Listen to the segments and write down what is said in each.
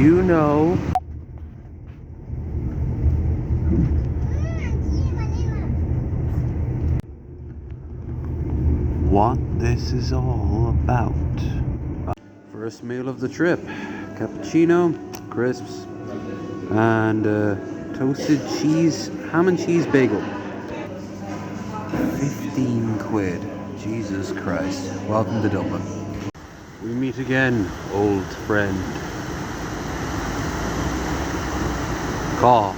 you know what this is all about. First meal of the trip, cappuccino, crisps, and toasted cheese, ham and cheese bagel. 15 quid. Jesus Christ. Welcome to Dublin. We meet again, old friend. Call.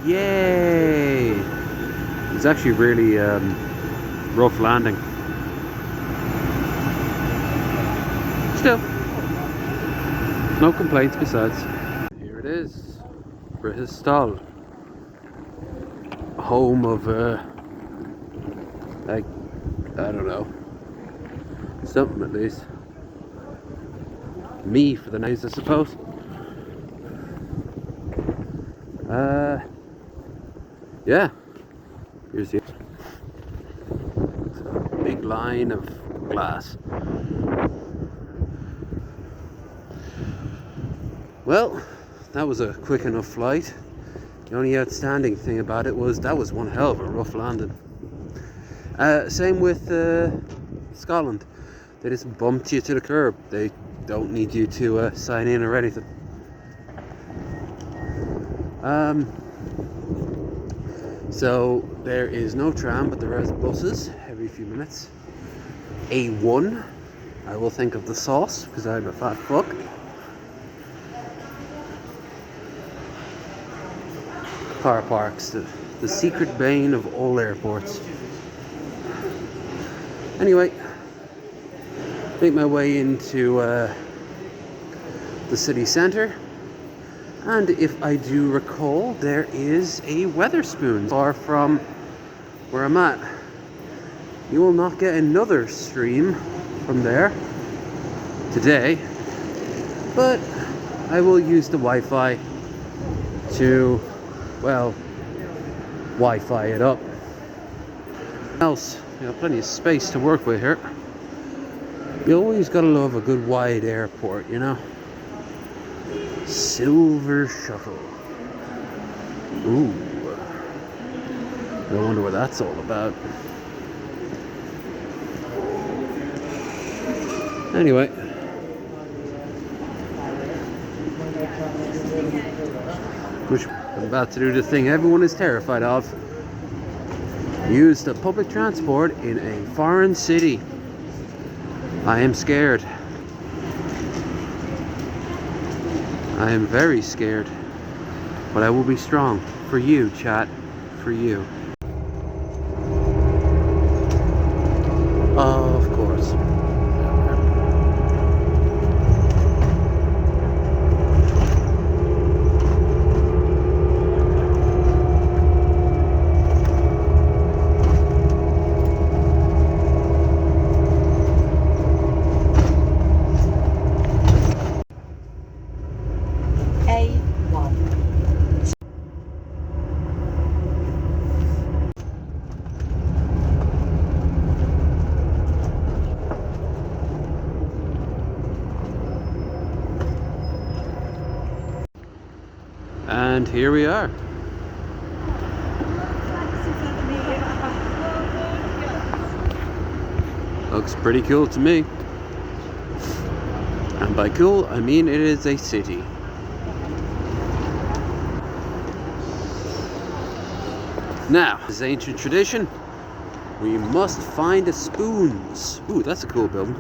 Yay! It's actually really rough landing. Still, no complaints besides. Here it is, Bristol, home of like, I don't know, something at least. Me for the night, I suppose. Yeah. Here's the big line of glass. Well, that was a quick enough flight. The only outstanding thing about it was that was one hell of a rough landing. Same with Scotland. They just bumped you to the curb. They don't need you to sign in or anything. So there is no tram, but there is buses every few minutes. A1. I will think of the sauce because I'm a fat fuck. Car parks, the secret bane of all airports. Anyway, make my way into the city centre. And if I do recall, there is a Wetherspoons far from where I'm at. You will not get another stream from there today, but I will use the Wi-Fi to, well, Wi-Fi it up. Else, you know, plenty of space to work with here. You always gotta love a good wide airport, you know. Silver Shuttle. Ooh. I wonder what that's all about. Anyway. I'm about to do the thing everyone is terrified of. Use the public transport in a foreign city. I am scared. I am very scared, but I will be strong. For you, chat. For you. Of course. And here we are. Looks pretty cool to me. And by cool, I mean it is a city. Now, as ancient tradition, we must find the spoons. Ooh, that's a cool building.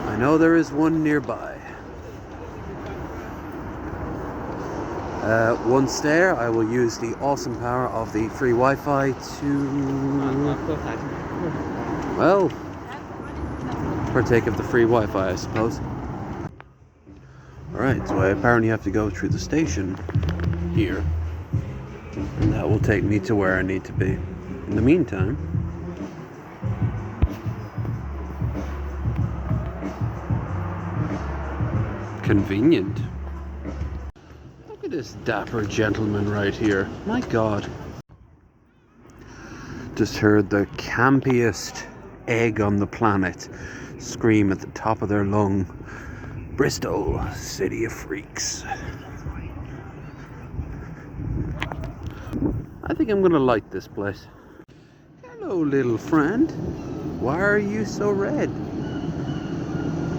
I know there is one nearby. Once there, I will use the awesome power of the free Wi-Fi to, well, partake of the free Wi-Fi, I suppose. Alright, so I apparently have to go through the station here, and that will take me to where I need to be. In the meantime, convenient. Look at this dapper gentleman right here. My God. Just heard the campiest egg on the planet scream at the top of their lung, Bristol, city of freaks. I think I'm gonna like this place. Hello, little friend. Why are you so red?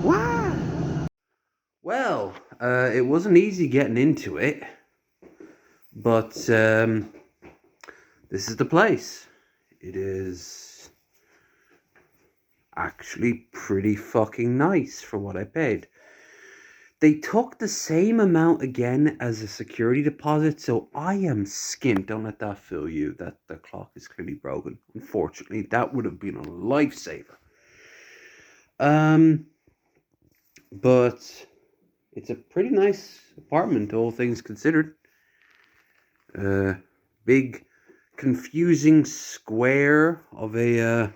Why? Well, it wasn't easy getting into it, but this is the place. It is actually pretty fucking nice for what I paid. They took the same amount again as a security deposit, so I am skint. Don't let that fool you. That the clock is clearly broken. Unfortunately, that would have been a lifesaver. But it's a pretty nice apartment, all things considered. Big, confusing square of a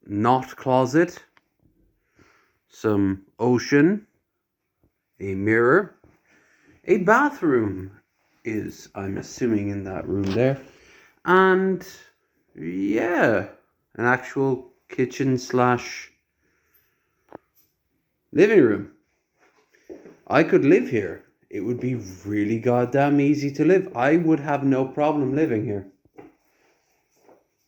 knot closet, some ocean, a mirror, a bathroom is, I'm assuming, in that room there, and yeah, an actual kitchen slash living room. I could live here. It would be really goddamn easy to live. I would have no problem living here.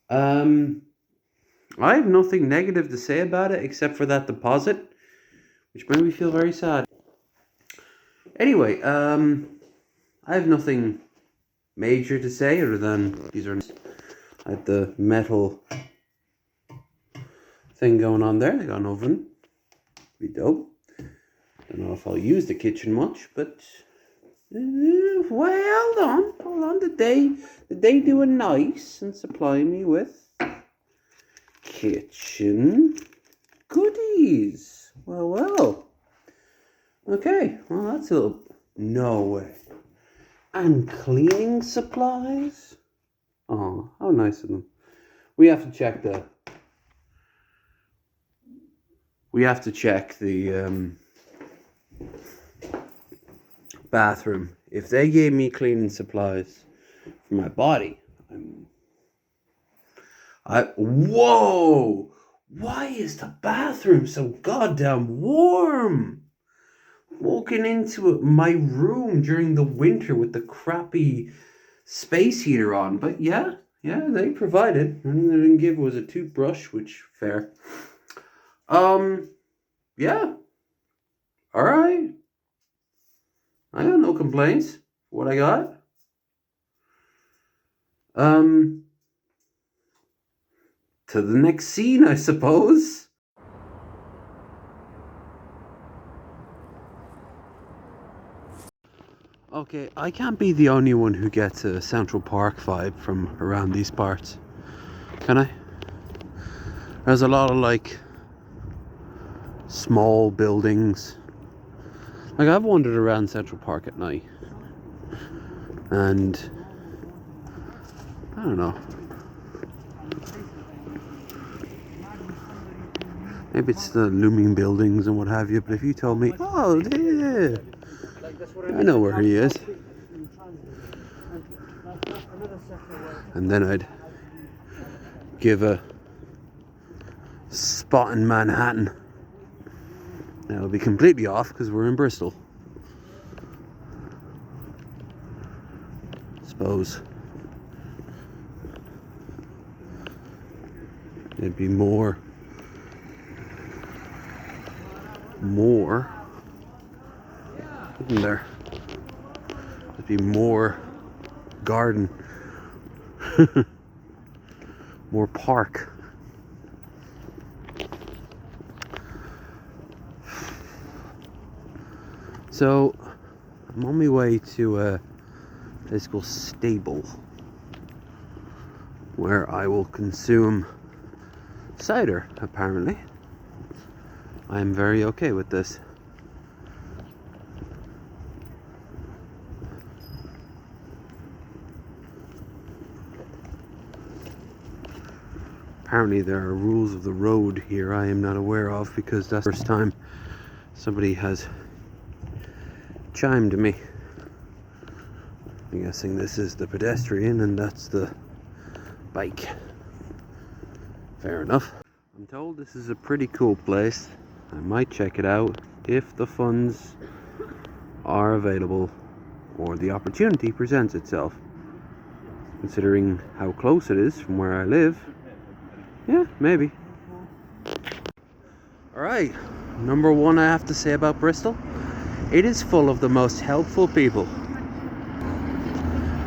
I have nothing negative to say about it except for that deposit, which made me feel very sad. Anyway, I have nothing major to say other than these are at the metal thing going on there. They got an oven. Be dope. Don't know if I'll use the kitchen much, but well, hold on. Did they do a nice and supply me with kitchen goodies? Well. Okay, well that's a little... No way. And cleaning supplies? Oh, how nice of them. We have to check the bathroom. If they gave me cleaning supplies for my body, whoa! Why is the bathroom so goddamn warm? Walking into my room during the winter with the crappy space heater on, but yeah, they provided. And they didn't give was a toothbrush, which fair. Yeah. All right. I got no complaints for what I got. To the next scene, I suppose. Okay, I can't be the only one who gets a Central Park vibe from around these parts, can I? There's a lot of like small buildings. Like I've wandered around Central Park at night and I don't know, maybe it's the looming buildings and what have you, but if you told me, oh yeah, I know where he is, and then I'd give a spot in Manhattan, it'll be completely off because we're in Bristol. Suppose it'd be more isn't there? It'd be more garden, more park. So I'm on my way to a place called Stable, where I will consume cider, apparently. I am very okay with this. Apparently there are rules of the road here I am not aware of, because that's the first time somebody has chimed me. I'm guessing this is the pedestrian and that's the bike. Fair enough. I'm told this is a pretty cool place. I might check it out if the funds are available or the opportunity presents itself. Considering how close it is from where I live, yeah, maybe. Alright, number one I have to say about Bristol, it is full of the most helpful people.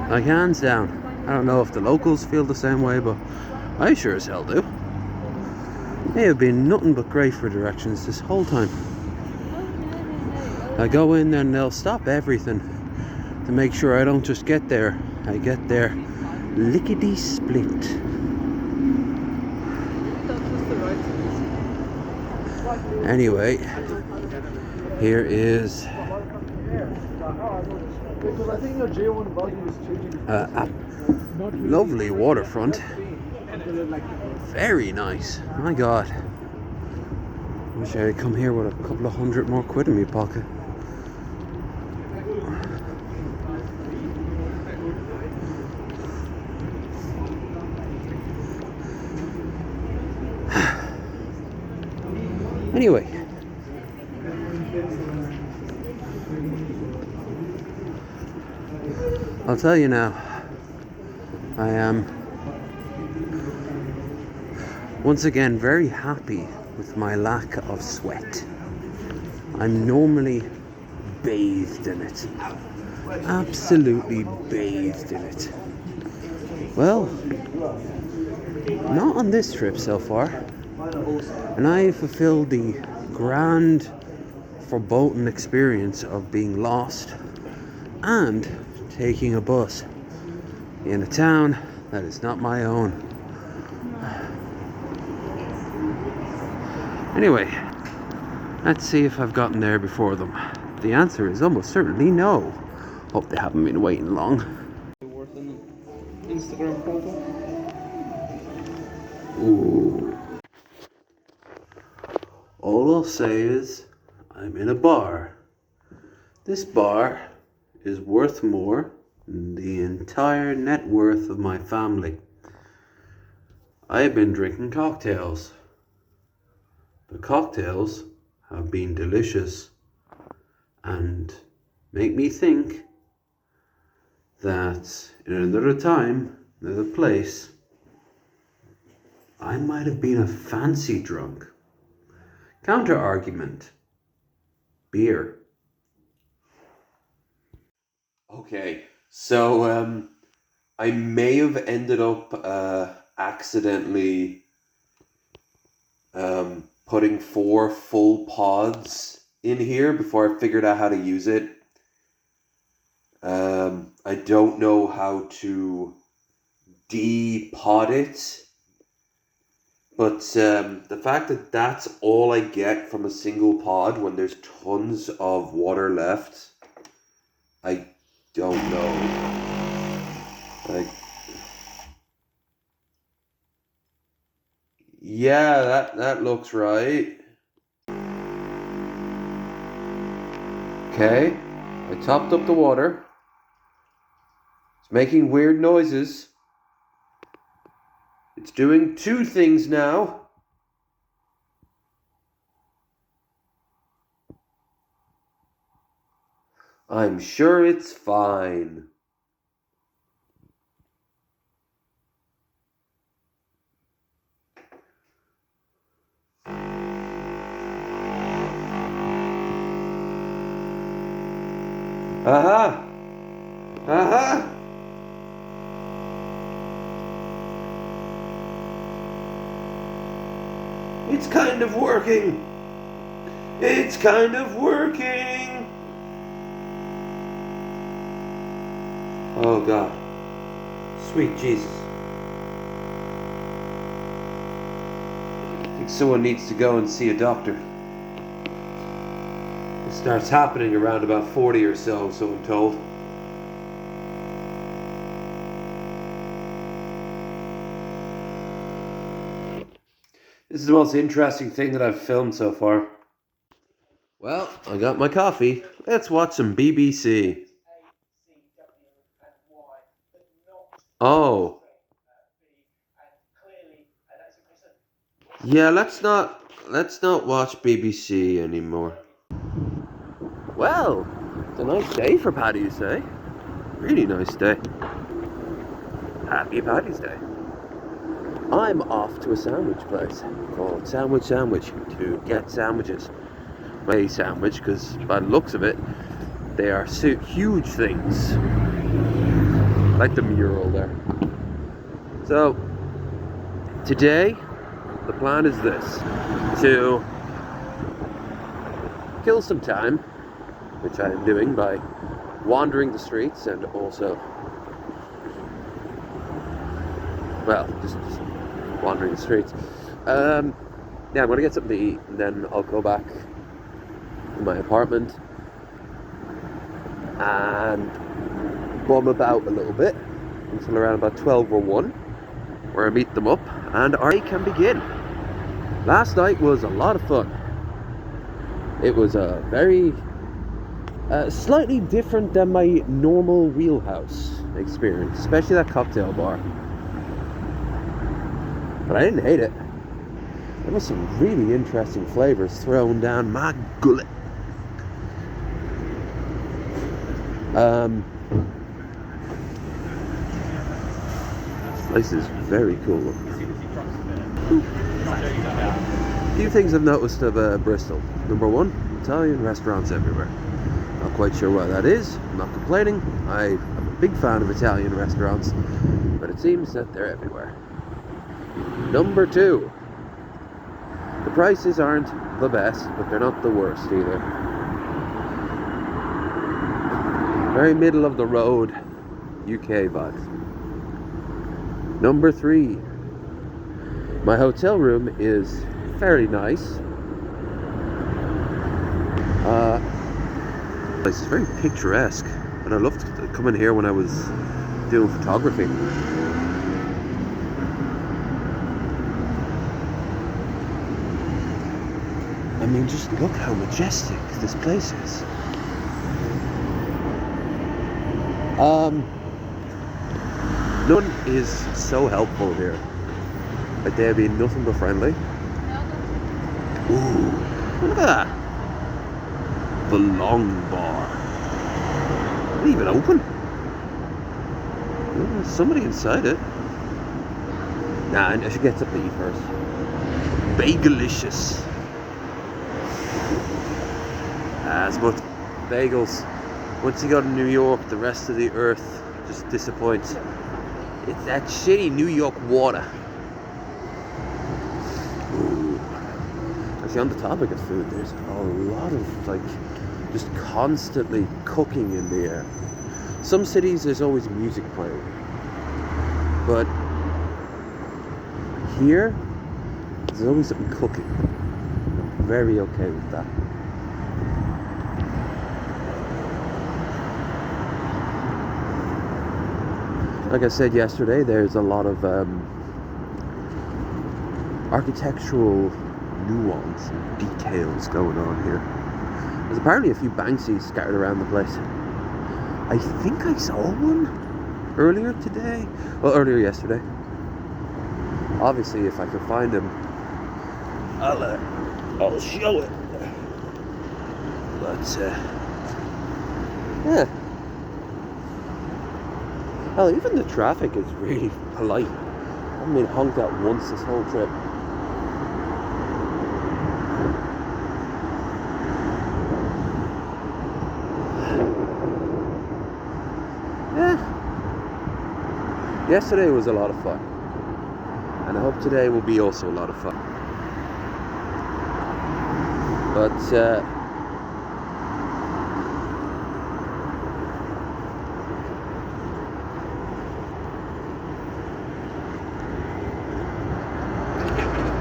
Like, hands down. I don't know if the locals feel the same way, but I sure as hell do. They have been nothing but great for directions this whole time. I go in there and they'll stop everything to make sure I don't just get there. I get there lickety-split. Anyway, here is a lovely waterfront. Very nice. My God. Wish I had come here with a couple of hundred more quid in my pocket. Anyway, I'll tell you now, I am once again very happy with my lack of sweat. I'm normally bathed in it. Absolutely bathed in it. Well, not on this trip so far. And I fulfilled the grand foreboding experience of being lost and taking a bus in a town that is not my own. Anyway, let's see if I've gotten there before them. The answer is almost certainly no. Hope they haven't been waiting long. Worth an Instagram photo? Ooh. All I'll say is, I'm in a bar. This bar is worth more than the entire net worth of my family. I've been drinking cocktails. The cocktails have been delicious and make me think that in another time, another place, I might have been a fancy drunk. Counter argument. Beer. Okay, so I may have ended up accidentally putting 4 full pods in here before I figured out how to use it. I don't know how to de-pod it. But the fact that that's all I get from a single pod when there's tons of water left, I don't know. Like, yeah, that looks right. Okay, I topped up the water. It's making weird noises. It's doing 2 things now. I'm sure it's fine. Aha! Aha! It's kind of working. It's kind of working. Oh God. Sweet Jesus. I think someone needs to go and see a doctor. It starts happening around about 40 or so I'm told. This is the most interesting thing that I've filmed so far. Well, I got my coffee. Let's watch some BBC. Oh, yeah. Let's not watch BBC anymore. Well, it's a nice day for Paddy's Day. Really nice day. Happy Paddy's Day. I'm off to a sandwich place called Sandwich to get sandwiches. My sandwich, because by the looks of it, they are huge things. Like the mural there. So, today, the plan is this. To kill some time, which I am doing by wandering the streets and also, well, just wandering the streets. Yeah, I'm going to get something to eat, and then I'll go back to my apartment and bum about a little bit until around about 12 or 1, where I meet them up and our day can begin. Last night was a lot of fun. It was a very slightly different than my normal wheelhouse experience, especially that cocktail bar. But I didn't hate it. There was some really interesting flavors thrown down my gullet. This place is very cool. A few things I've noticed of Bristol. Number one, Italian restaurants everywhere. Not quite sure why that is. I'm not complaining. I'm a big fan of Italian restaurants, but it seems that they're everywhere. Number two, the prices aren't the best, but they're not the worst either. Very middle of the road UK vibes. Number three, my hotel room is fairly nice. It's very picturesque, and I loved coming here when I was doing photography. I mean, just look how majestic this place is. No one is so helpful here. Like, they've been nothing but friendly. Ooh, look at that. The long bar. Not even open. Oh, there's somebody inside it. Nah, I should get something to eat first. Bagelicious. As much bagels. Once you go to New York, the rest of the earth just disappoints. It's that shitty New York water. Ooh. Actually, on the topic of food, there's a lot of, like, just constantly cooking in the air. Some cities, there's always music playing. But here, there's always something cooking. I'm very okay with that. Like I said yesterday, there's a lot of architectural nuance and details going on here. There's apparently a few Banksies scattered around the place. I think I saw one earlier yesterday. Obviously, if I can find him, I'll show it. But yeah. Hell, even the traffic is really polite. I haven't been honked at once this whole trip. Yeah. Yesterday was a lot of fun. And I hope today will be also a lot of fun. But,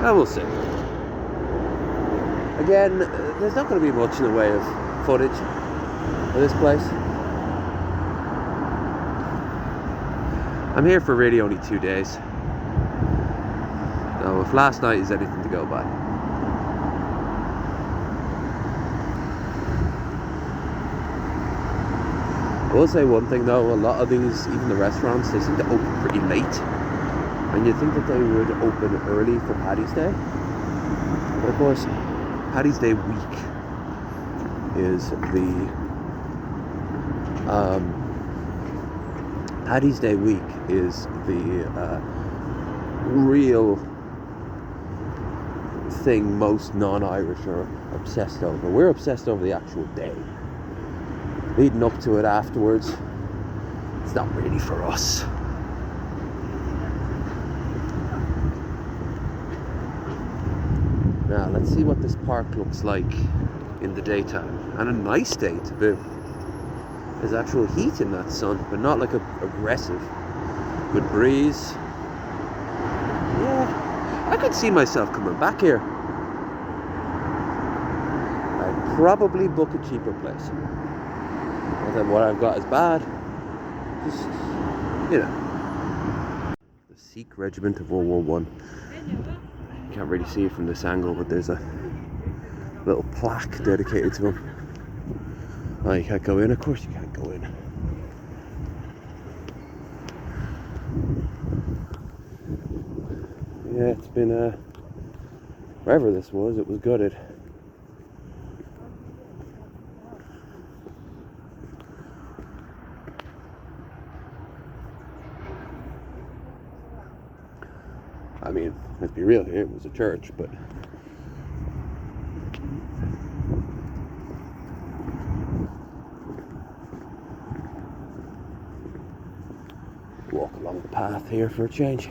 I will see. Again, there's not going to be much in the way of footage of this place. I'm here for really only 2 days. So if last night is anything to go by. will say one thing though, a lot of these, even the restaurants, they seem to open pretty late. And you'd think that they would open early for Paddy's Day. But of course, Paddy's Day week is the Paddy's Day week is the real thing most non-Irish are obsessed over. We're obsessed over the actual day. Leading up to it afterwards, it's not really for us. Now, let's see what this park looks like in the daytime. And a nice day to boot. There's actual heat in that sun, but not like aggressive. Good breeze. Yeah, I could see myself coming back here. I'd probably book a cheaper place. Not that what I've got is bad. Just, you know. The Sikh Regiment of World War One. Can't really see it from this angle, but there's a little plaque dedicated to him. Oh, you can't go in? Of course you can't go in. Yeah, it's been, wherever this was, it was gutted. I mean, let's be real here, it was a church, but walk along the path here for a change.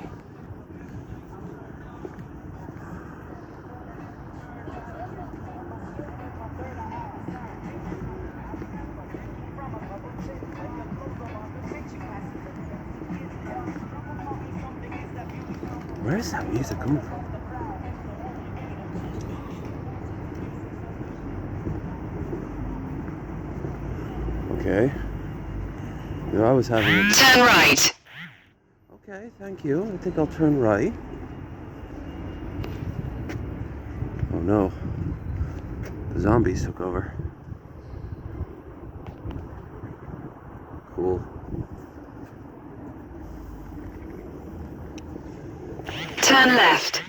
Where is that music coming from? Okay. You know, I was having a... Turn right. Okay, thank you. I think I'll turn right. Oh no. The zombies took over. Cool. Turn left.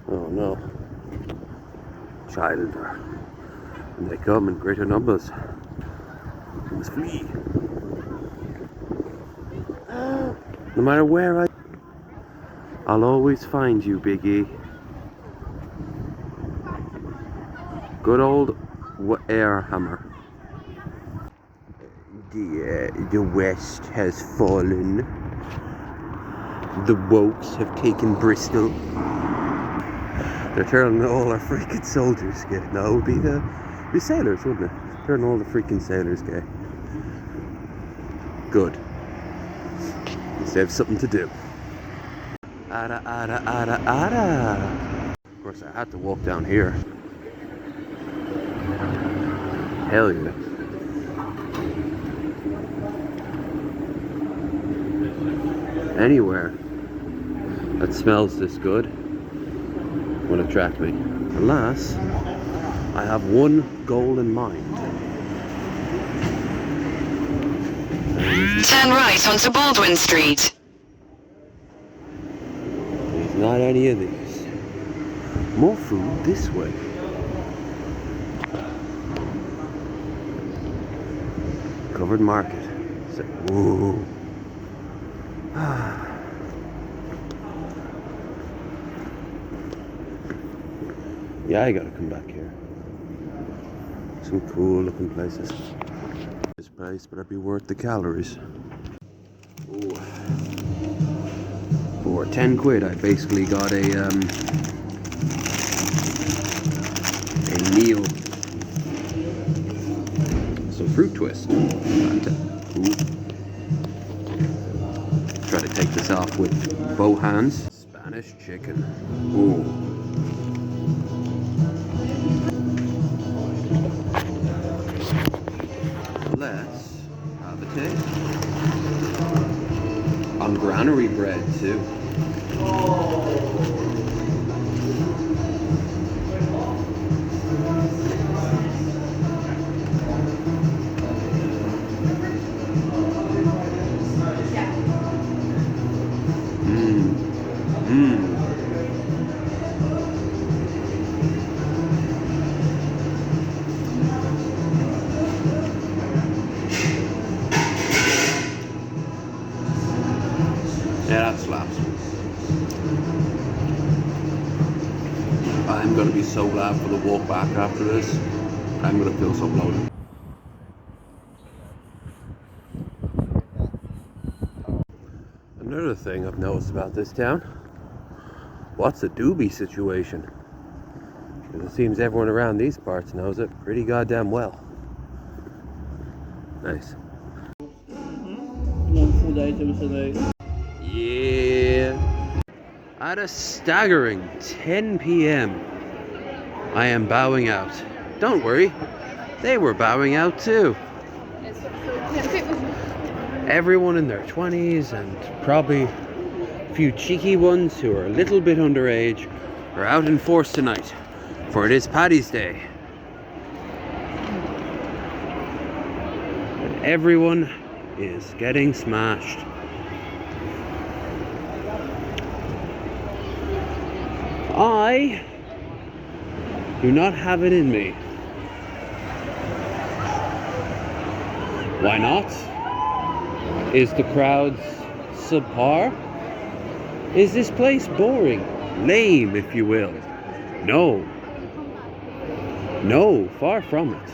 Oh no. Child. When they come in greater numbers, we must flee. No matter where I'll always find you, Biggie. Good old air hammer. The West has fallen. The wokes have taken Bristol. They're turning all our freaking soldiers gay. No, it would be the sailors, wouldn't it? Turn all the freaking sailors gay. Good. They have something to do. Ada, ada, ada, ada. Of course, I had to walk down here. Hell yeah. Anywhere that smells this good will attract me. Alas, I have one goal in mind. Turn right onto Baldwin Street. There's not any of these. More food this way. Covered market. So, whoa. Yeah, I gotta come back here. Some cool looking places. This place better be worth the calories. Ooh. For 10 quid I basically got a meal. Some fruit twist. Try to take this off with both hands. Spanish chicken. Ooh. Let's have a taste. On granary bread too. going to be so glad for the walk back after this. I'm going to feel so bloated. Another thing I've noticed about this town, what's a doobie situation? Because it seems everyone around these parts knows it pretty goddamn well. Nice. One food items a day. Yeah. At a staggering 10 p.m, I am bowing out. Don't worry, they were bowing out too. Everyone in their 20s and probably a few cheeky ones who are a little bit underage are out in force tonight, for it is Paddy's Day. And everyone is getting smashed. I do not have it in me. Why not? Is the crowd subpar? Is this place boring? Lame, if you will? No. No, far from it.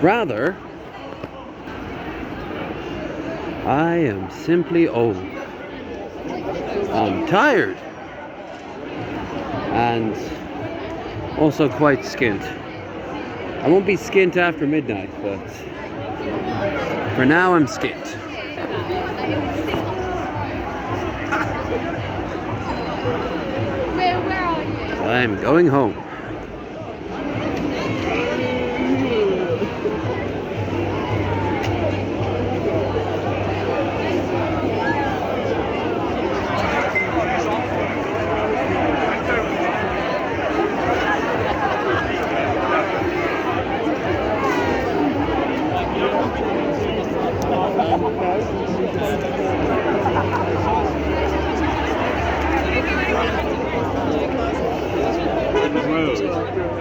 Rather, I am simply old. I'm tired. And also quite skint. I won't be skint after midnight, but for now I'm skint. Where are you? I'm going home.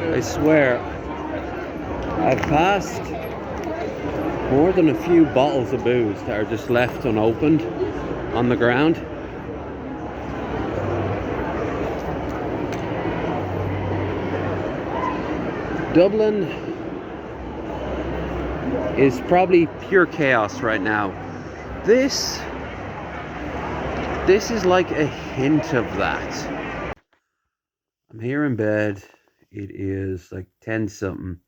I swear, I've passed more than a few bottles of booze that are just left unopened on the ground. Dublin is probably pure chaos right now. This is like a hint of that. I'm here in bed. It is like 10 something.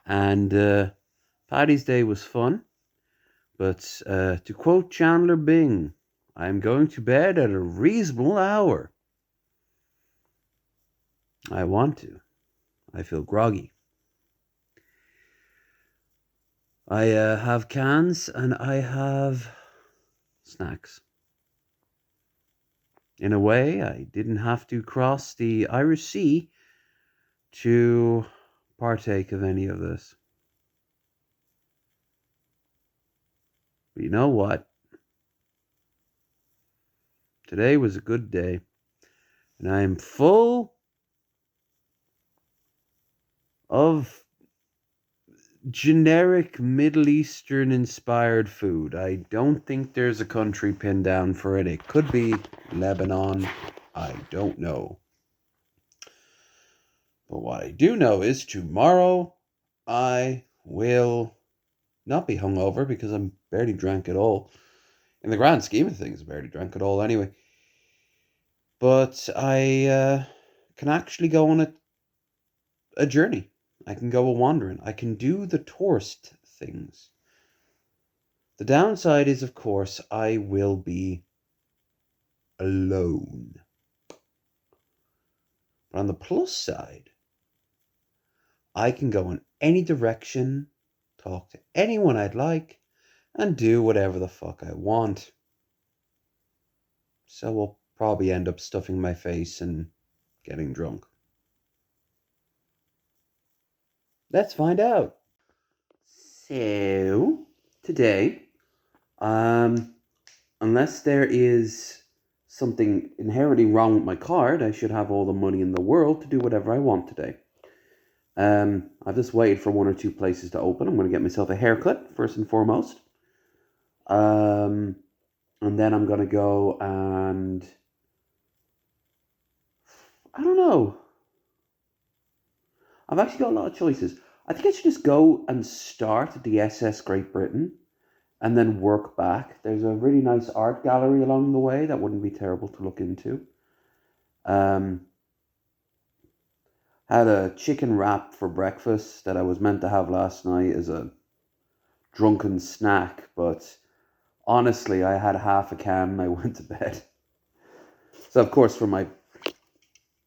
And Paddy's Day was fun. But to quote Chandler Bing, I'm going to bed at a reasonable hour. I want to. I feel groggy. I have cans and I have snacks. In a way, I didn't have to cross the Irish Sea to partake of any of this. But you know what? Today was a good day, and I am full of generic Middle Eastern inspired food. I don't think there's a country pinned down for it. It could be Lebanon. I don't know. But what I do know is tomorrow I will not be hungover because I'm barely drank at all. In the grand scheme of things, I barely drank at all anyway. But I can actually go on a journey. I can go a wandering. I can do the tourist things. The downside is, of course, I will be alone. But on the plus side, I can go in any direction, talk to anyone I'd like, and do whatever the fuck I want. So we'll probably end up stuffing my face and getting drunk. Let's find out. So, today, unless there is something inherently wrong with my card, I should have all the money in the world to do whatever I want today. I've just waited for one or two places to open. I'm going to get myself a haircut, first and foremost. And then I'm going to go and... I don't know. I've actually got a lot of choices. I think I should just go and start at the SS Great Britain and then work back. There's a really nice art gallery along the way that wouldn't be terrible to look into. Had a chicken wrap for breakfast that I was meant to have last night as a drunken snack, but honestly, I had half a can and I went to bed. So of course, for my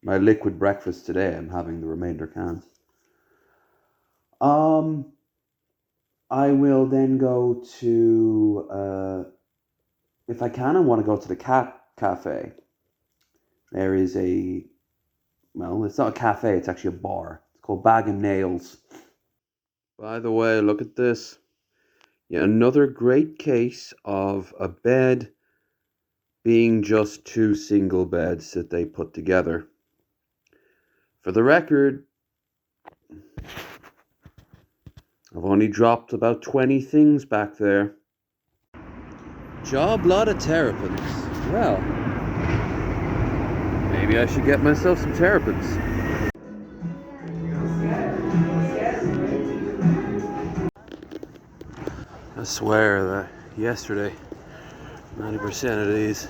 liquid breakfast today, I'm having the remainder cans. I will then go to, if I can, I want to go to the cat cafe. There is well, it's not a cafe, it's actually a bar. It's called Bag and Nails. By the way, look at this. Yeah, another great case of a bed being just two single beds that they put together. For the record, I've only dropped about 20 things back there. Job lot of terrapins. Well, maybe I should get myself some terrapins. I swear that yesterday, 90% of these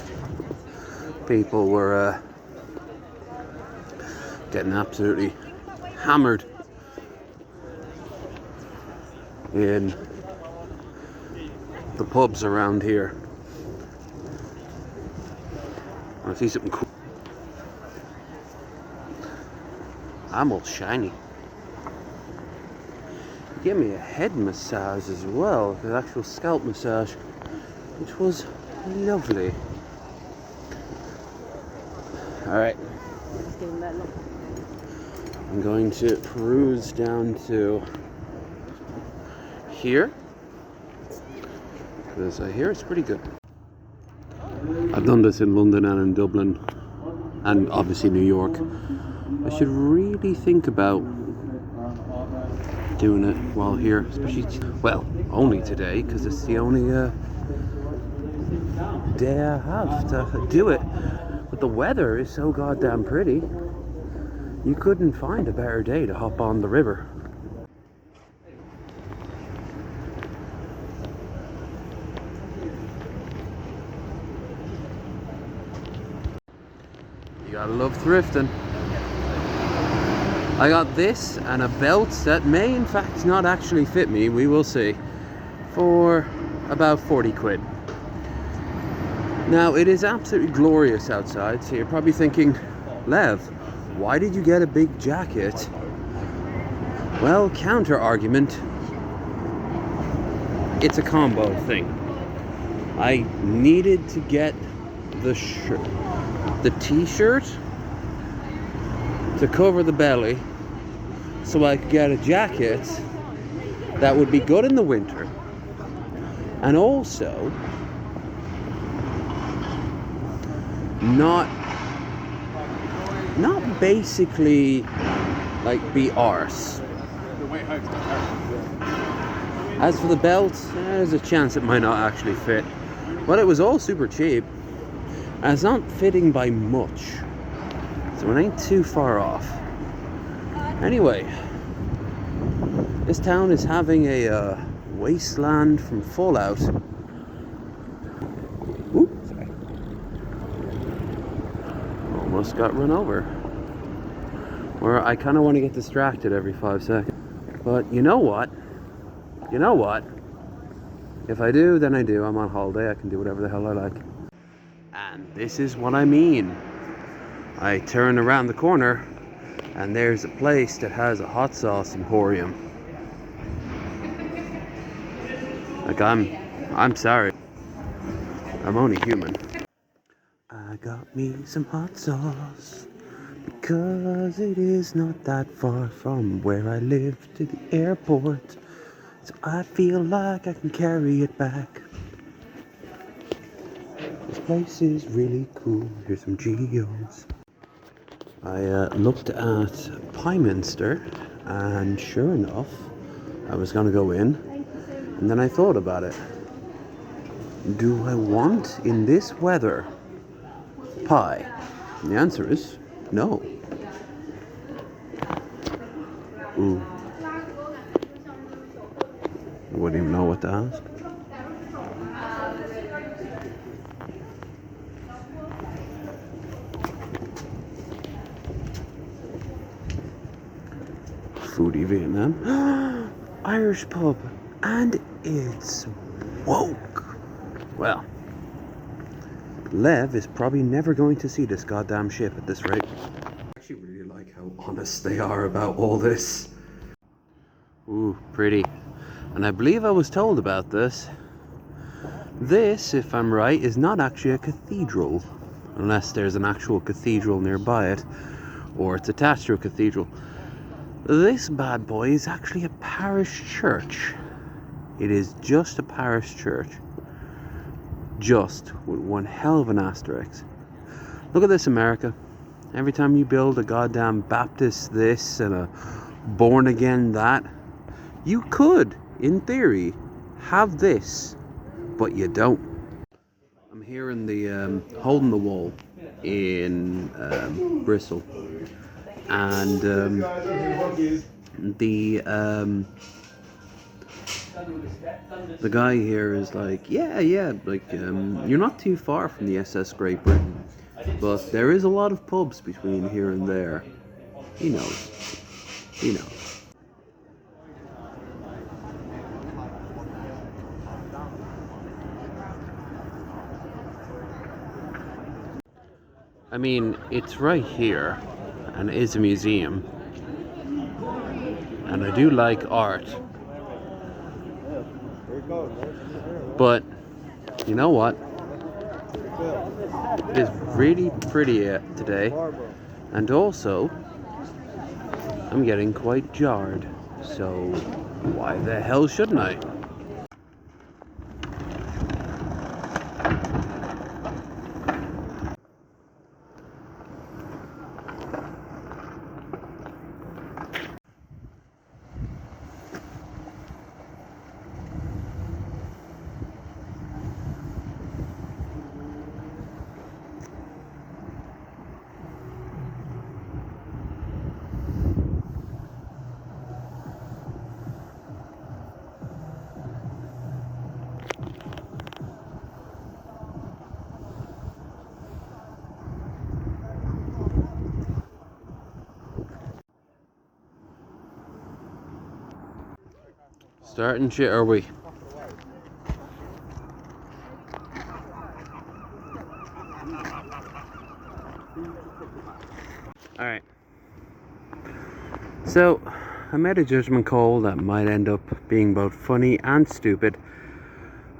people were getting absolutely hammered in the pubs around here. I see something cool. I'm all shiny. Give me a head massage as well, an actual scalp massage, which was lovely. Alright. I'm going to peruse down to here, because I hear it's pretty good. I've done this in London and in Dublin, and obviously New York. I should really think about doing it while here, especially, well, only today, because it's the only day I have to do it. But the weather is so goddamn pretty, you couldn't find a better day to hop on the river. You gotta love thrifting. I got this and a belt that may in fact not actually fit me, we will see, for about 40 quid. Now it is absolutely glorious outside, so you're probably thinking, Lev, why did you get a big jacket? Well, counter argument, it's a combo thing. I needed to get the t-shirt to cover the belly so I could get a jacket that would be good in the winter, and also not basically like be arse. As for the belt, there's a chance it might not actually fit, but it was all super cheap and it's not fitting by much, so it ain't too far off. Anyway, this town is having a wasteland from Fallout. Ooh, sorry. Almost got run over. Where I kind of want to get distracted every 5 seconds. But you know what? You know what? If I do, then I do. I'm on holiday. I can do whatever the hell I like. And this is what I mean. I turn around the corner and there's a place that has a hot sauce emporium. Like, I'm sorry. I'm only human. I got me some hot sauce because it is not that far from where I live to the airport. So I feel like I can carry it back. This place is really cool. Here's some Geos. I looked at Pyminster, and sure enough, I was going to go in, and then I thought about it. do I want in this weather? Pie? And the answer is no. Ooh. I wouldn't even know what to ask. Foodie Vietnam. Irish pub. And it's woke. Well, Lev is probably never going to see this goddamn ship at this rate. I actually really like how honest they are about all this. Ooh, pretty. And I believe I was told about this. This, if I'm right, is not actually a cathedral. Unless there's an actual cathedral nearby it. Or it's attached to a cathedral. This bad boy is actually a parish church. It is just a parish church. Just, with one hell of an asterisk. Look at this, America. Every time you build a goddamn Baptist this and a born again that, you could, in theory, have this, but you don't. I'm here in the hole in the wall in Bristol, and the guy here is like, yeah, like you're not too far from the SS Great Britain, but there is a lot of pubs between here and there. He knows. He knows. I mean, it's right here, and it is a museum, and I do like art, but you know what? It is really pretty today, and also I'm getting quite jarred, so why the hell shouldn't I? Starting shit, are we? Alright. So, I made a judgment call that might end up being both funny and stupid.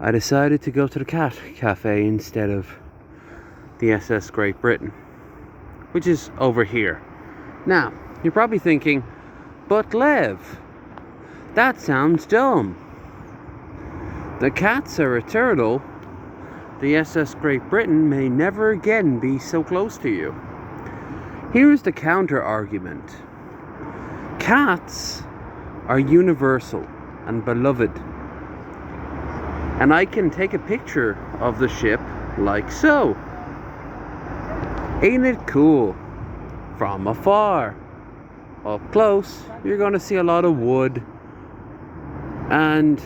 I decided to go to the Cat Cafe instead of the SS Great Britain, which is over here. Now, you're probably thinking, but Lev, that sounds dumb. The cats are eternal. The SS Great Britain may never again be so close to you. Here's the counter argument. Cats are universal and beloved. And I can take a picture of the ship like so. Ain't it cool? From afar. Up close, you're going to see a lot of wood. And,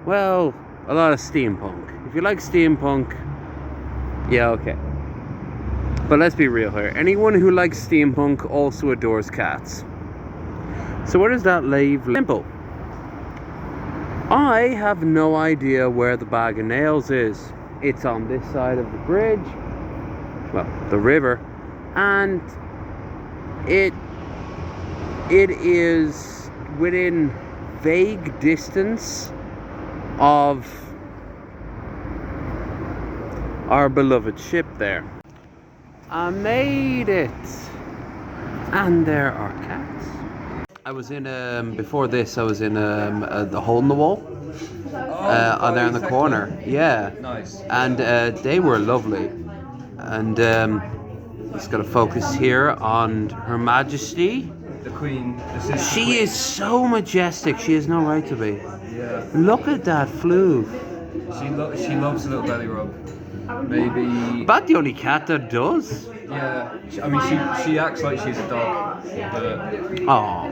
well, a lot of steampunk. If you like steampunk, yeah, okay. But let's be real here. Anyone who likes steampunk also adores cats. So where does that leave? Simple. I have no idea where the bag of nails is. It's on this side of the bridge. Well, the river. And it is within vague distance of our beloved ship there. I made it, and there are cats. I was in before this. I was in the hole in the wall, on there in the corner. Yeah, Nice. and they were lovely. And just gotta focus here on Her Majesty. The Queen. She is so majestic. She has no right to be. Yeah. Look at that floof. She loves a little belly rub. Maybe. About the only cat that does. Yeah. I mean, she acts like she's a dog, but Oh.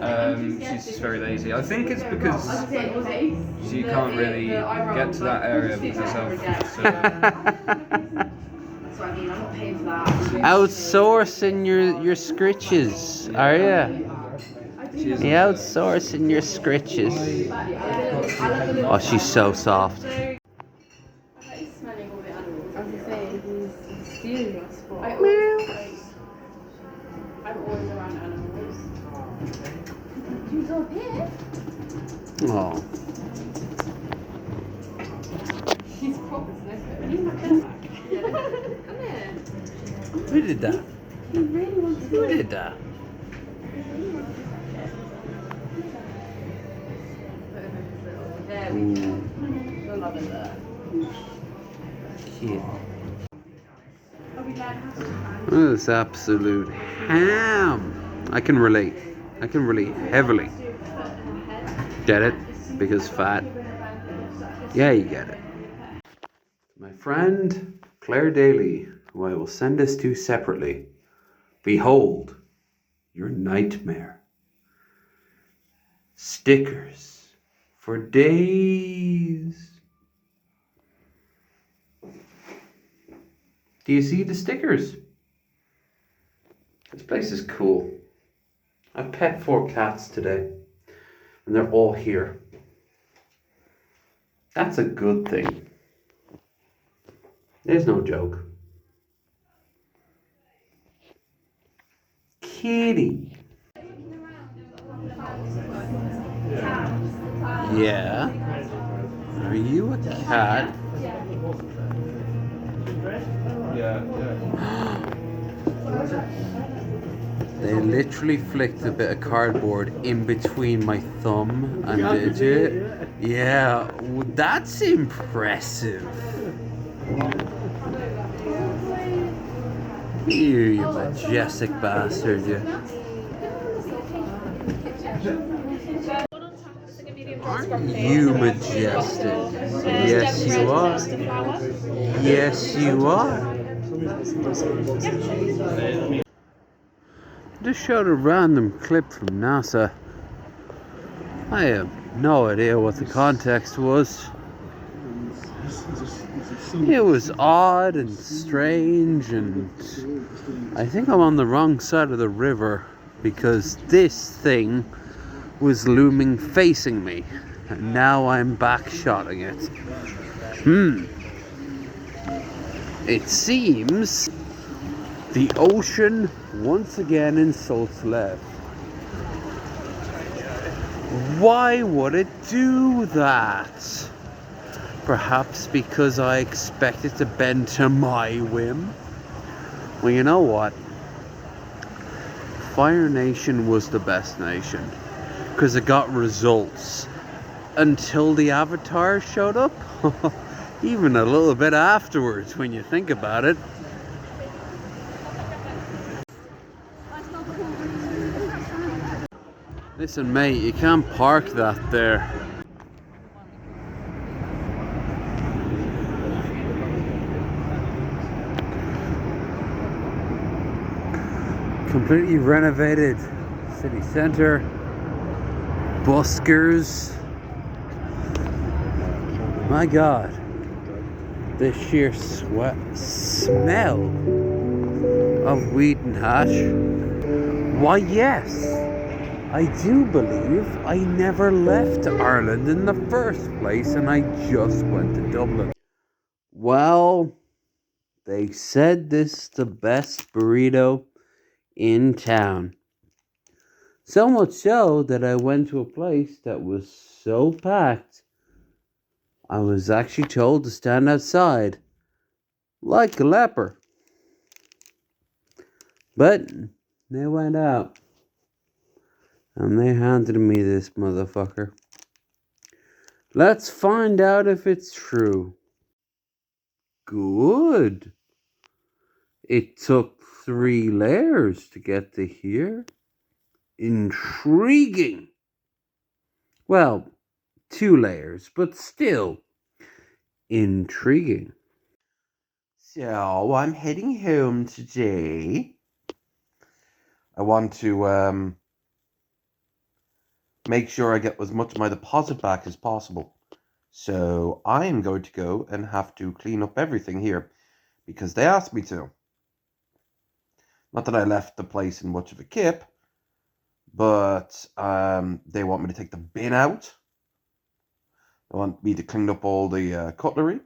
she's very lazy. I think it's because she can't really get to that area of herself. So. Outsourcing your scritches, are you? You outsourcing your scritches. Oh, she's so soft. Oh. Who did that? Who did that? Cute. This absolute ham. I can relate. I can relate heavily. Get it? Because fat. Yeah, you get it. My friend Claire Daly, who I will send this to separately. Behold, your nightmare. Stickers for days. Do you see the stickers? This place is cool. I pet 4 cats today, and they're all here. That's a good thing. There's no joke. Kitty. Yeah. Are you a cat? Yeah. They literally flicked a bit of cardboard in between my thumb and digit. Yeah, that's impressive. You majestic bastard, you. Aren't you majestic? Yes, you are. Yes, you are. Just showed a random clip from NASA. I have no idea what the context was. It was odd and strange, and I think I'm on the wrong side of the river because this thing was looming facing me, and now I'm backshotting it. It seems the ocean once again insults love. Why would it do that? Perhaps because I expect it to bend to my whim? Well, you know what? Fire Nation was the best nation because it got results until the Avatar showed up. Even a little bit afterwards when you think about it. Listen mate, you can't park that there. Completely renovated city center. Buskers. My God. The sheer smell of wheat and hash. Why yes, I do believe I never left Ireland in the first place and I just went to Dublin. Well, they said this is the best burrito in town. So much so that I went to a place that was so packed, I was actually told to stand outside like a leper. But they went out and they handed me this motherfucker. Let's find out if it's true. Good. It took 3 layers to get to here. Intriguing. Well, 2 layers, but still Intriguing. So I'm heading home today. I want to make sure I get as much of my deposit back as possible. So I am going to go and have to clean up everything here because they asked me to. Not that I left the place in much of a kip, but they want me to take the bin out. They want me to clean up all the cutlery.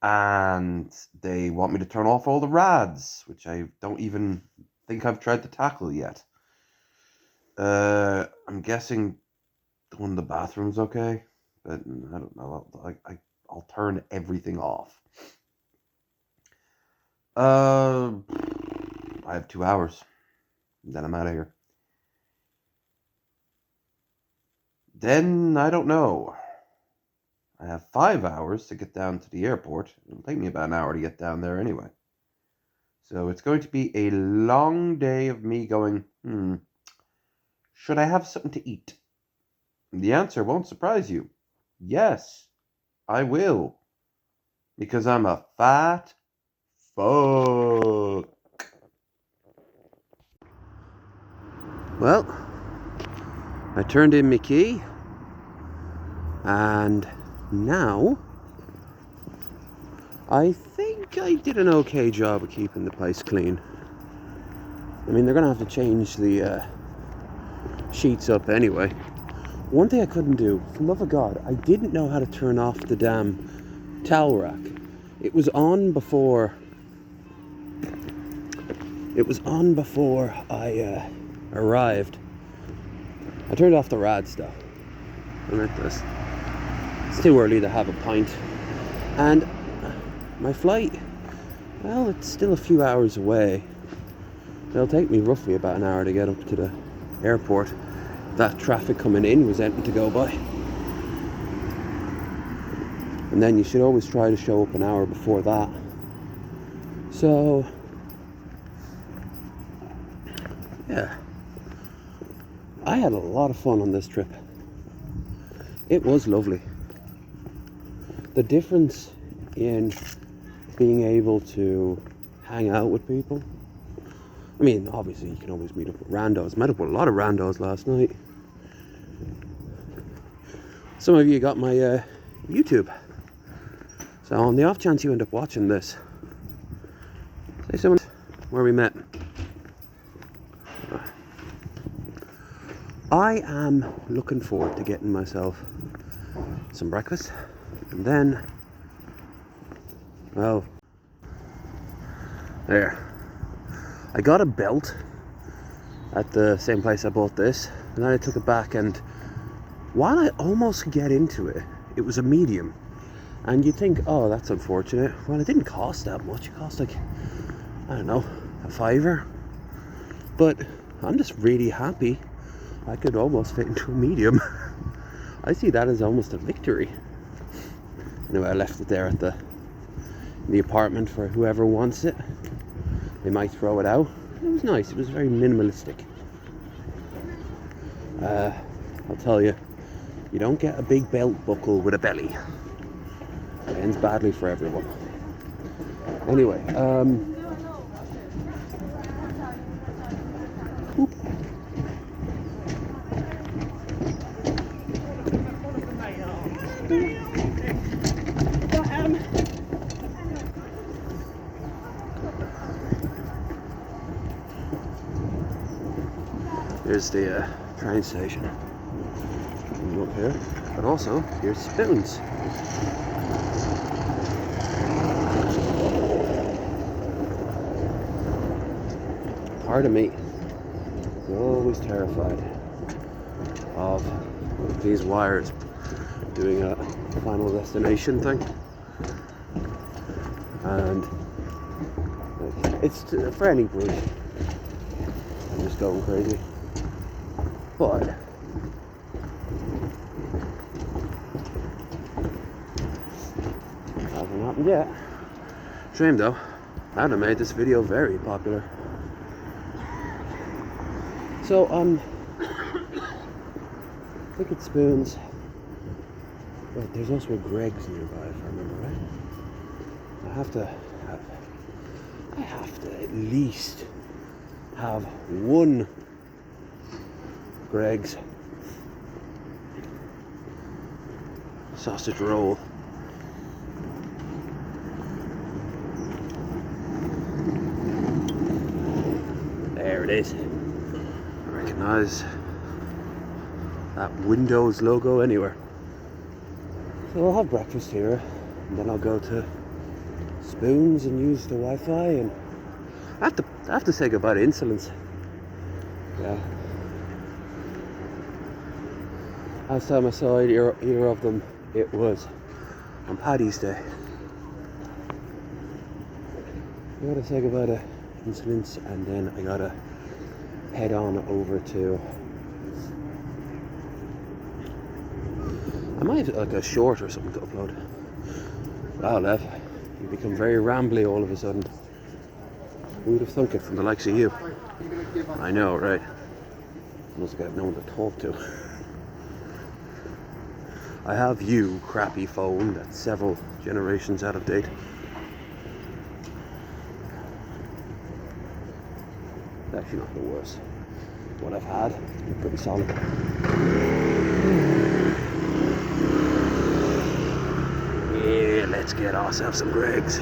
And they want me to turn off all the rads, which I don't even think I've tried to tackle yet. I'm guessing one of the bathrooms okay, but I don't know. I'll turn everything off. I have 2 hours. Then I'm out of here. Then I don't know. I have 5 hours to get down to the airport. It'll take me about an hour to get down there anyway. So it's going to be a long day of me going, should I have something to eat? And the answer won't surprise you. Yes, I will. Because I'm a fat fuck. Well, I turned in my key. And now, I think I did an okay job of keeping the place clean. I mean, they're going to have to change the sheets up anyway. One thing I couldn't do, for the love of God, I didn't know how to turn off the damn towel rack. It was on before I arrived. I turned off the rads though. I meant this. It's too early to have a pint. And my flight, well, it's still a few hours away. It'll take me roughly about an hour to get up to the airport. That traffic coming in was empty to go by. And then you should always try to show up an hour before that. So, yeah. I had a lot of fun on this trip. It was lovely. The difference in being able to hang out with people. I mean, obviously you can always meet up with randos. Met up with a lot of randos last night. Some of you got my YouTube. So on the off chance you end up watching this, say someone where we met. I am looking forward to getting myself some breakfast, and then, well, there. I got a belt at the same place I bought this, and then I took it back, and while I almost could get into it, it was a medium. And you think, oh, that's unfortunate. Well, it didn't cost that much. It cost like, I don't know, a $5. But I'm just really happy I could almost fit into a medium. I see that as almost a victory. Anyway, I left it there at the apartment for whoever wants it. They might throw it out. It was nice. It was very minimalistic. I'll tell you, you don't get a big belt buckle with a belly. It ends badly for everyone. Anyway, here's the train station. Up here, but also here's spoons. Part of me is always terrified of these wires doing a final destination thing, and it's for any bridge. I'm just going crazy, but hasn't happened yet. Shame though. I'd have made this video very popular. So, I think it's spoons. Right, there's also a Greg's nearby, if I remember right. I have to at least have one Greg's sausage roll. There it is. I recognize that Windows logo anywhere. So I'll have breakfast here, and then I'll go to Spoons and use the Wi-Fi, and I have to say goodbye to Insolence. Yeah. Last time I saw either of them, it was on Paddy's Day. I gotta say goodbye to Insolence, and then I gotta head on over to. I might have like a short or something to upload. Wow, Lev, you become very rambly all of a sudden. Who would have thunk it from the likes of you? I know, right? Must have got no one to talk to. I have you, crappy phone that's several generations out of date. It's actually not the worst. What I've had, it's been pretty solid. Yeah, let's get ourselves some Greg's.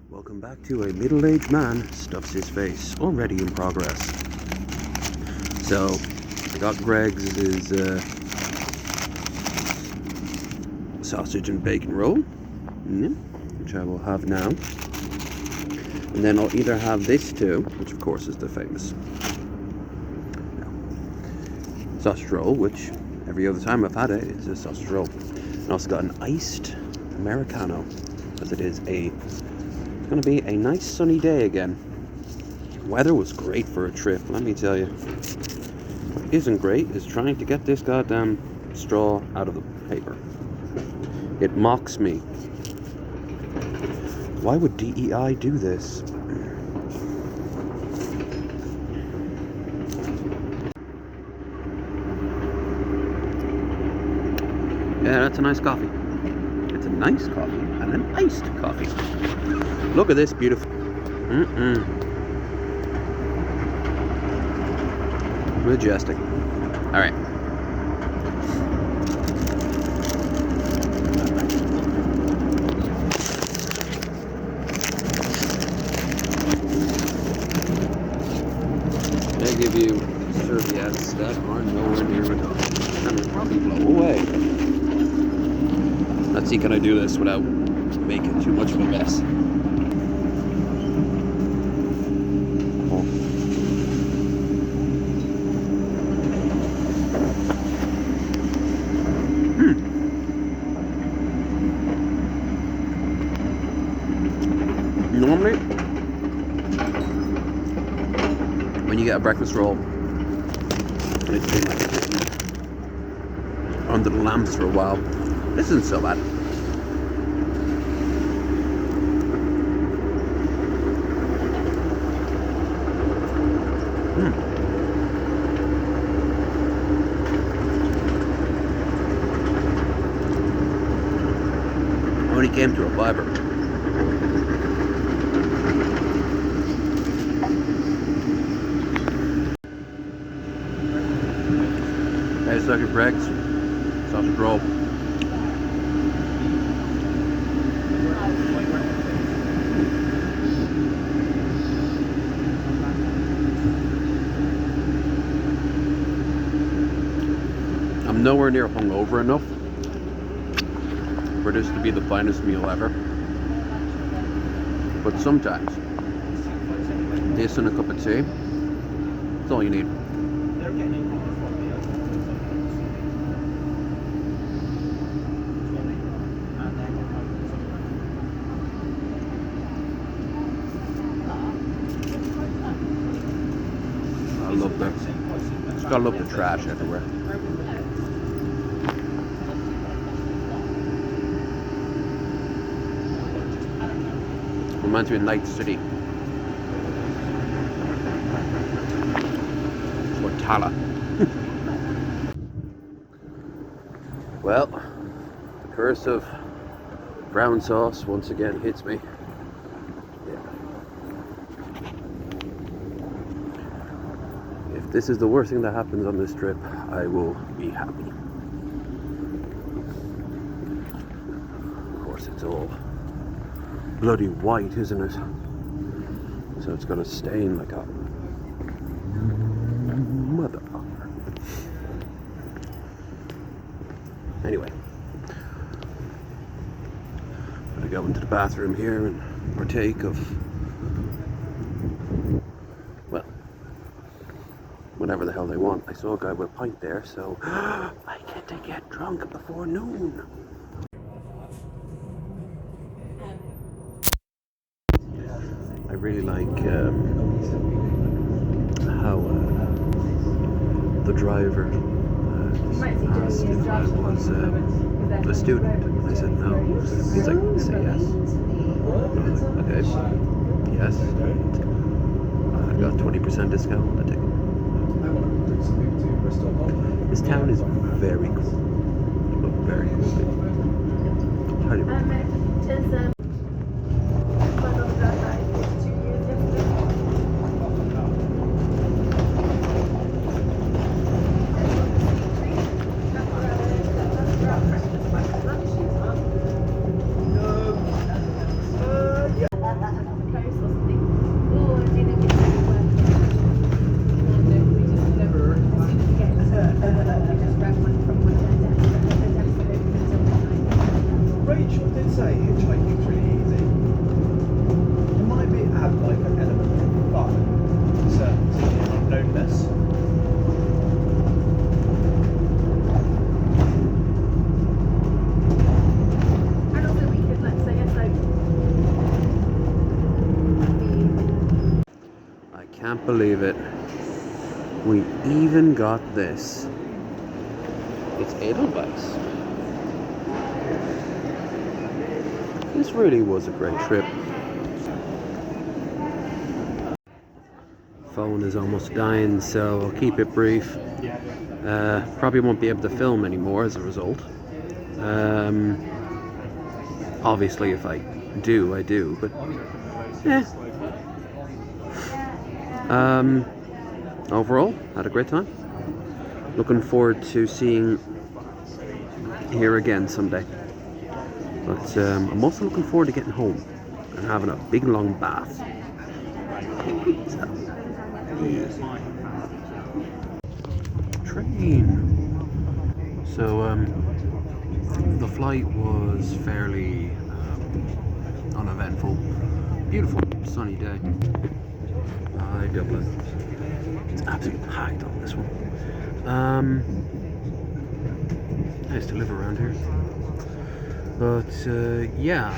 Welcome back to A Middle-Aged Man Stuffs His Face, already in progress. So, I got Greg's sausage and bacon roll, which I will have now. And then I'll either have this too, which of course is the famous sausage roll, which every other time I've had it, it's a sausage roll. And I also got an iced Americano, because it's going to be a nice sunny day again. Weather was great for a trip, let me tell you. What isn't great is trying to get this goddamn straw out of the paper. It mocks me. Why would DEI do this? Yeah, that's a nice coffee. It's a nice coffee and an iced coffee. Look at this beautiful. Majestic. All right. They give you serviettes that are nowhere near enough, and will probably blow away. Let's see, can I do this without making too much of a mess? Normally, when you get a breakfast roll, and it's been like under the lamps for a while, this isn't so bad. I only came to a fiber. Hey, second Greg's sausage roll. I'm nowhere near hungover enough for this to be the finest meal ever. But sometimes, this and a cup of tea, that's all you need. Just gotta love the trash everywhere. Reminds me of Night City. Or Tala. Well, the curse of brown sauce once again hits me. Yeah. If this is the worst thing that happens on this trip, I will be happy. Of course, it's all bloody white, isn't it? So it's gonna stain like a motherfucker. Anyway, I'm gonna go into the bathroom here and partake of, well, whatever the hell they want. I saw a guy with a pint there, so I get to get drunk before noon. I really like how the driver asked if I was a student. I said no. He's like, say yes. I was like, okay, yes. I got 20% discount on the ticket. This town is very cool. Very cool. Highly recommend. Rachel did say hitchhiking's really easy. It might be have like an element of fun, certainty and unknownness. And also we could, let's say, I can't believe it. We even got this. It's Edelweiss. This really was a great trip. Phone is almost dying, so I'll keep it brief. Probably won't be able to film anymore as a result. Obviously, if I do, I do, but yeah. Overall, had a great time. Looking forward to seeing here again someday. But I'm also looking forward to getting home and having a big long bath. So, yeah. Train. So the flight was fairly uneventful. Beautiful sunny day. Dublin. It's absolutely packed on this one. I used to live around here. But yeah,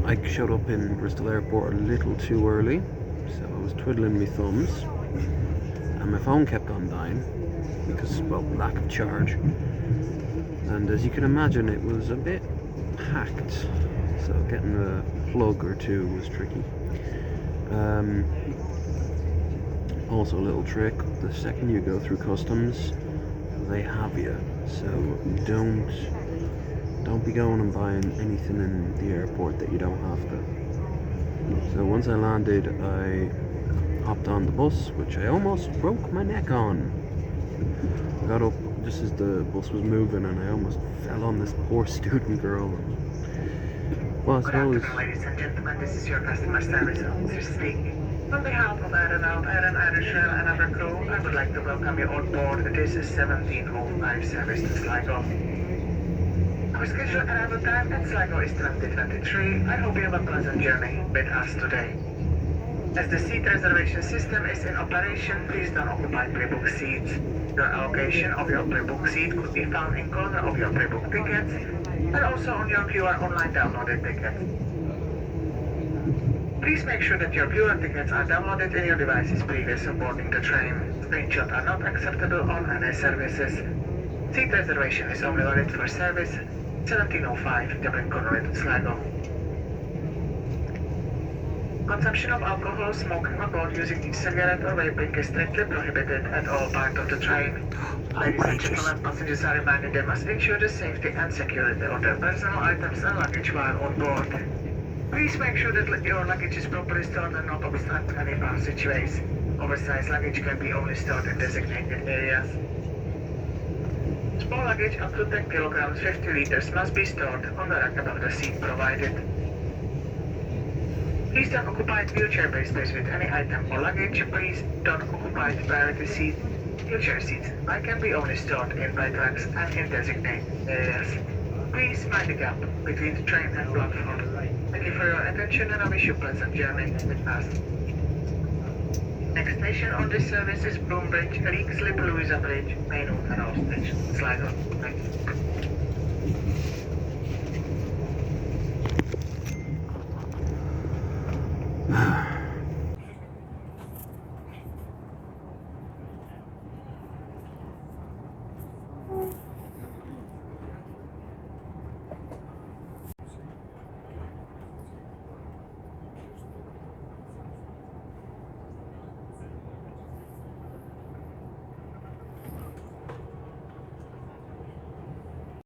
I showed up in Bristol Airport a little too early, so I was twiddling my thumbs, and my phone kept on dying because, well, lack of charge. And as you can imagine, it was a bit packed, so getting a plug or two was tricky. Also a little trick, the second you go through customs, they have you, so don't be going and buying anything in the airport that you don't have to. So once I landed, I hopped on the bus, which I almost broke my neck on. I got up just as the bus was moving and I almost fell on this poor student girl. Well, I suppose... Good afternoon, ladies and gentlemen. This is your customer service officer speaking. On behalf of Aeronaut, Irish Rail and other crew, I would like to welcome you on board this 1705 service to Sligo. Our scheduled arrival time at Sligo is 2023. I hope you have a pleasant journey with us today. As the seat reservation system is in operation, please don't occupy pre-booked seats. Your allocation of your pre-booked seat could be found in corner of your pre-booked tickets and also on your viewer online downloaded ticket. Please make sure that your viewer tickets are downloaded in your devices previous to boarding the train. Screenshots are not acceptable on any services. Seat reservation is only valid for service 1705 Dublin Connolly to Sligo. Consumption of alcohol, smoking on board using e-cigarette or vaping is strictly prohibited at all parts of the train. Ladies and gentlemen, passengers are reminded they must ensure the safety and security of their personal items and luggage while on board. Please make sure that your luggage is properly stored and not obstruct any passageways. Oversized luggage can be only stored in designated areas. Small luggage up to 10 kilograms, 50 liters must be stored on the rack above the seat provided. Please don't occupy wheelchair-based space with any item or luggage. Please don't occupy the priority seat. Wheelchair seats can be only stored in by tracks and in designated areas. Please mind the gap between the train and platform. Thank you for your attention and I wish you a pleasant journey with us. Next station on this service is Broom Bridge, Ringslip, Louisa Bridge, Maynooth and all stations. Slide on. Thank you.